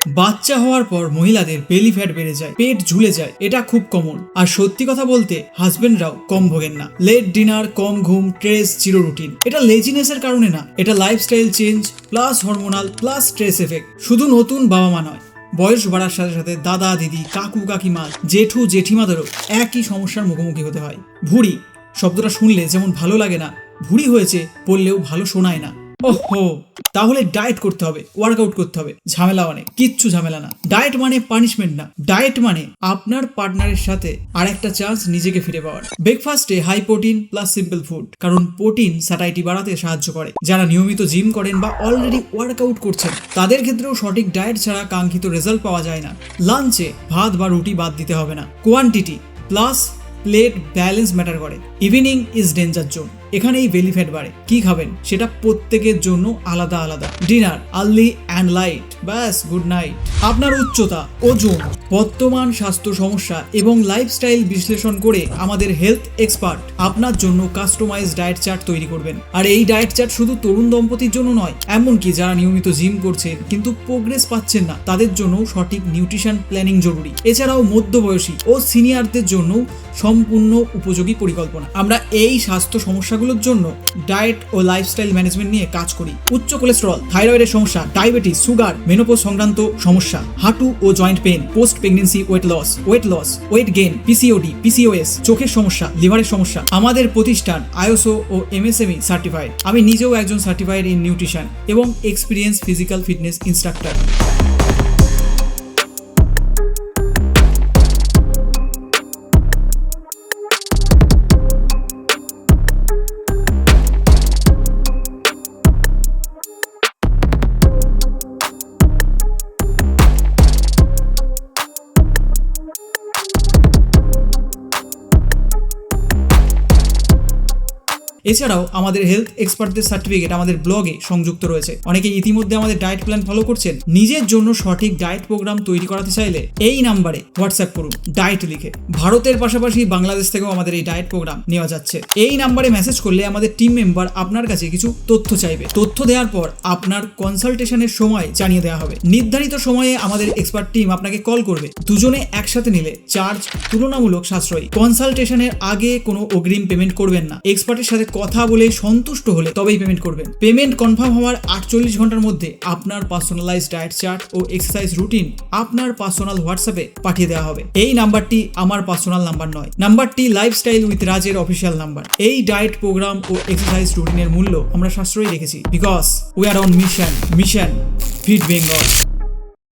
বাচ্চা হওয়ার পর মহিলাদের বেলি ফ্যাট বেড়ে যায়, পেট ঝুলে যায়, এটা খুব কমন। আর সত্যি কথা বলতে হাজবেন্ডরাও কম ভোগেন না। লেট ডিনার, কম ঘুম, স্ট্রেস, জিরো রুটিন। এটা লেজিনেসের কারণে না, এটা lifestyle change plus hormonal plus stress effect. শুধু নতুন বাবা মা নয়, বয়স বাড়ার সাথে সাথে দাদা দিদি, কাকু কাকিমা, জেঠু জেঠিমাদেরও একই সমস্যার মুখোমুখি হতে হয়। ভুঁড়ি শব্দটা শুনলে যেমন ভালো লাগে না, ভুঁড়ি হয়েছে বললেও ভালো শোনায় না। ওহো, তাহলে ডায়েট করতে হবে, ওয়ার্কআউট করতে হবে। ঝামেলা অনেক, কিচ্ছু ঝামেলা না। ডায়েট মানে পানিশমেন্ট না, ডায়েট মানে আপনার পার্টনারের সাথে আর একটা চান্স নিজেকে ফিরে পাওয়ার। ব্রেকফাস্টে high protein plus simple food, কারণ প্রোটিন স্যাটাইটি বাড়াতে সাহায্য করে। যারা নিয়মিত জিম করেন বা অলরেডি ওয়ার্কআউট করছেন তাদের ক্ষেত্রেও সঠিক ডায়েট ছাড়া কাঙ্ক্ষিত রেজাল্ট পাওয়া যায় না। লাঞ্চে ভাত বা রুটি বাদ দিতে হবে না, quantity plus plate balance matter করে। ইভিনিং ইজ ডেঞ্জার জোন, এখানেই বেলি ফ্যাট বাড়ে। কি খাবেন সেটা প্রত্যেকের জন্য আলাদা আলাদা। ডিনার আর্লি অ্যান্ড লাইট, ব্যাস গুড নাইট। আপনার উচ্চতা, ওজন, বর্তমান স্বাস্থ্য সমস্যা এবং লাইফস্টাইল বিশ্লেষণ করে আমাদের হেলথ এক্সপার্ট আপনার জন্য কাস্টমাইজ ডায়েট চার্ট তৈরি করবেন। আর এই ডায়েট চার্ট শুধু তরুণ দম্পতির জন্য নয়, এমনকি যারা নিয়মিত জিম করছেন কিন্তু প্রোগ্রেস পাচ্ছেন না তাদের জন্য সঠিক নিউট্রিশন প্ল্যানিং জরুরি। এছাড়াও মধ্যবয়সী ও সিনিয়রদের জন্য সম্পূর্ণ উপযোগী পরিকল্পনা। আমরা এই স্বাস্থ্য সমস্যাগুলোর জন্য ডায়েট ও লাইফস্টাইল ম্যানেজমেন্ট নিয়ে কাজ করি। উচ্চ কোলেস্টেরল, থাইরয়েডের সমস্যা, ডায়াবেটিস, সুগার, মেনোপজ সংক্রান্ত সমস্যা, হাঁটু ও joint pain, post pregnancy weight loss, weight gain, PCOD, PCOS, চোখের সমস্যা, লিভারের সমস্যা। আমাদের প্রতিষ্ঠান আইএসও ও এমএসএমই সার্টিফাইড। আমি নিজেও একজন সার্টিফাইড ইন নিউট্রিশন এবং এক্সপিরিয়েন্স ফিজিক্যাল ফিটনেস ইনস্ট্রাক্টর। এছাড়াও আমাদের হেলথ এক্সপার্টদের সার্টিফিকেট আমাদের ব্লগে সংযুক্ত রয়েছে। অনেকে ইতিমধ্যে আমাদের ডায়েট প্ল্যান ফলো করছেন। নিজের জন্য সঠিক ডায়েট প্রোগ্রাম তৈরি করাতে চাইলে এই নাম্বারে হোয়াটসঅ্যাপ করুন ডায়েট লিখে। ভারতের পাশাপাশি বাংলাদেশ থেকেও আমাদের এই ডায়েট প্রোগ্রাম নেওয়া যাচ্ছে। এই নাম্বারে মেসেজ করলে আমাদের টিম মেম্বার আপনার কাছে কিছু তথ্য চাইবে। তথ্য দেওয়ার পর আপনার কনসালটেশনের সময় জানিয়ে দেওয়া হবে। নির্ধারিত সময়ে আমাদের এক্সপার্ট টিম আপনাকে কল করবে। দুজনে একসাথে নিলে চার্জ তুলনামূলক সাশ্রয়ী। কনসালটেশনের আগে কোনো অগ্রিম পেমেন্ট করবেন না। এক্সপার্টের সাথে কথা বলে সন্তুষ্ট হলে তবেই পেমেন্ট করবেন। পেমেন্ট কনফার্ম হওয়ার 48 ঘন্টার মধ্যে আপনার পার্সোনালাইজ ডায়েট চার্ট ও এক্সারসাইজ রুটিন আপনার পার্সোনাল হোয়াটসঅ্যাপে পাঠিয়ে দেওয়া হবে। এই নাম্বারটি আমার পার্সোনাল নাম্বার নয়, নাম্বারটি লাইফস্টাইল উইথ রাজের অফিসিয়াল নাম্বার। এই ডায়েট প্রোগ্রাম ও এক্সারসাইজ রুটিনের মূল্য আমরা সাশ্রয়ী রেখেছি, because we are on mission fit Bengal.